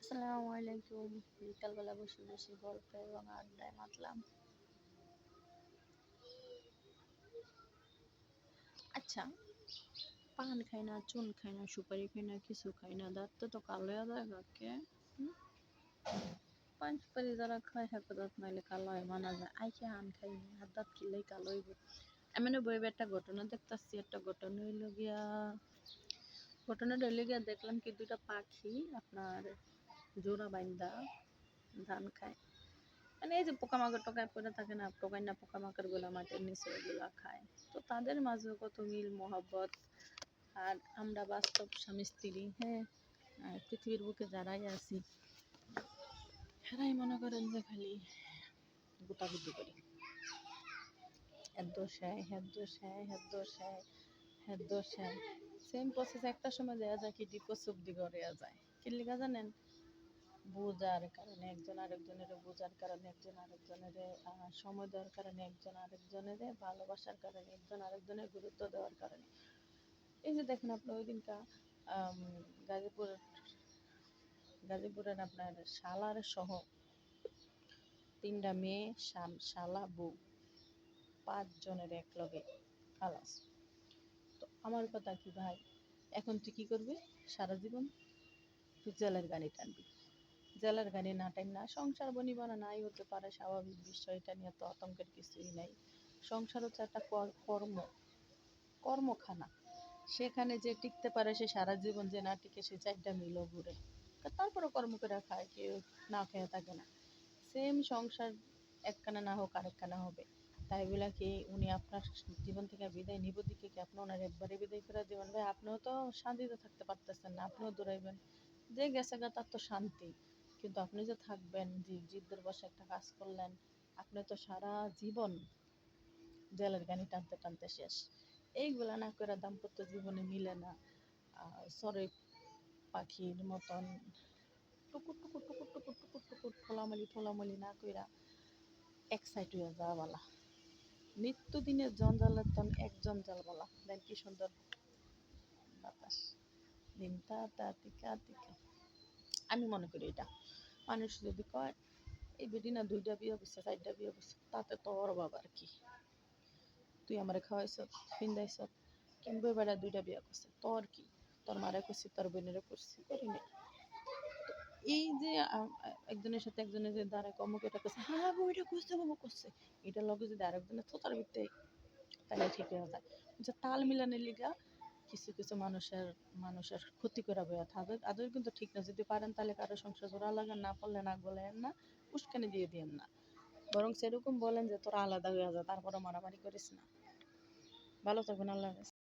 আসসালামু আলাইকুম। বিকালবেলা বসে বসে গল্প এবং আড্ডায় মাতলাম। আচ্ছা, পান খাই না, চুন খাই না, সুপারি খাই না, কিছু খাই না, দাঁত তো কালো হয়ে যায় কাকে? পান সুপারি যারা খায় হাতে দাঁত নাইলে কালো হয় মানা যায়। আইকে আন খাই হাত দাঁত কিনলেই কালো হইব। এমনি বইবে একটা ঘটনা দেখতাছি, একটা ঘটনা হইলো গিয়া ঘটনাটা হইলো গিয়া দেখলাম কি দুইটা পাখি আপনার জোড়া বাইন্দা ধান খায়। মানে এই যে পোকামাকড় টোকায় পড়ে থাকে না, টোকাই না পোকামাকড় গুলা মাটির নিচে ওগুলা খায়। তো তাদের মাঝে কত মিল মহব্বত। আর আমরা বাস্তব স্বামী স্ত্রী, হ্যাঁ, আর পৃথিবীর বুকে যারাই আছি সেরাই মনে করেন যে খালি গুতাগুতি করি, এত দোষায় হ্যাঁ দোষায় হ্যাঁ দোষায় হ্যাঁ দোষায়। সেম প্রসেস একটা সময় দেওয়া যায় কি ডিপোস অব্দি করিয়া যায়। কি লিখা জানেন? বোঝার কারণে একজন আরেকজনের বোঝার কারণে একজন আরেকজনের সময় দেওয়ার কারণে একজন আরেকজনের ভালোবাসার কারণে একজন আরেকজনের গুরুত্ব দেওয়ার কারণে। এই যে দেখেন আপনি ওই দিনকা গাজীপুর গাজীপুরের আপনার শালার সহ তিনটা মেয়ে শালা বউ 5 জনের এক লগে খালাস। তো আমার কথা কি ভাই, এখন তুই কি করবি? সারা জীবন তুই জেলের গাড়ি টানবি। জেলের গাড়ি না টাইম না সংসার বনিবনা না নাই হতে পারে, স্বাভাবিক বিষয়, এটা নিয়ে তো আতঙ্কের কিছুই নাই। সংসার হচ্ছে একটা কর্মখানা। সেখানে যে টিকতে পারে সে সারা জীবন, যে না টিকে সে 4টা মিলও ঘুরে। তারপরে কর্ম করে খায়, কেউ না খেয়ে থাকে না। সেম সংসার একখানা না হোক আরেকখানা হবে। তাই বলে কি উনি আপনার জীবন থেকে বিদায় নিব দিকে কি আপনি ওনার একবারে বিদায় করে দেবেন? ভাই আপনিও তো শান্তিতে থাকতে পারতেছেন না, আপনিও দৌড়াইবেন। যে গেছে গা তার তো শান্তি, কিন্তু আপনি যে থাকবেন, যে জিদ্দের বসে একটা কাজ করলেন, আপনি তো সারা জীবন জেলের গানি টানতে টানতে শেষ। এইগুলা না করে দাম্পত্য জীবনে মিলে না। সরে পাখির মতন টুকুর টুকুর টুকুর টুকুর টুকুর টুকুর ঠোলামলি ঠোলামলি না কইরা এক সাইড হইয়া যাওয়া বলা। নিত্যদিনের জঞ্জালের তন এক জঞ্জাল বলা দেন কি সুন্দর বাতাস, দিন তা তা টিকা টিকা। আমি মনে করি এটা মানুষ যদি কয় এই বেটি না 2টা বিয়ে করছে 4টা বিয়ে করছে, তাতে তোর বাবার কি? তুই আমারে খাওয়াইছ, ফিন্দাইছ, কিংবা বেড়া 2টা বিয়ে করছে, তোর কি? তোর মারে করছি, তোর বোনেরে করছি, করি না। এই যে একজনের সাথে একজনের যে দাঁড়ায় অমুক এটা করছে, হ্যাঁ বাবু এটা করছে, বাবু করছে, এটার লগে যদি আরেকজনের থোতার ভিতরে তাহলে ঠিক হয়ে যায়। যে তাল মিলানের লিগা কিছু কিছু মানুষের ক্ষতি করা বইয়া থাকে, আদৌ কিন্তু ঠিক না। যদি পারেন তাহলে কারো সংসার জোড়া লাগান, না পারলে না বলেন না, উস্কানি দিয়ে দিয়েন না, বরং সেরকম বলেন যে তোরা আলাদা হয়ে যা, তারপরে মারামারি করিস না। ভালো থাকবেন, আল্লাহ হাফেজ।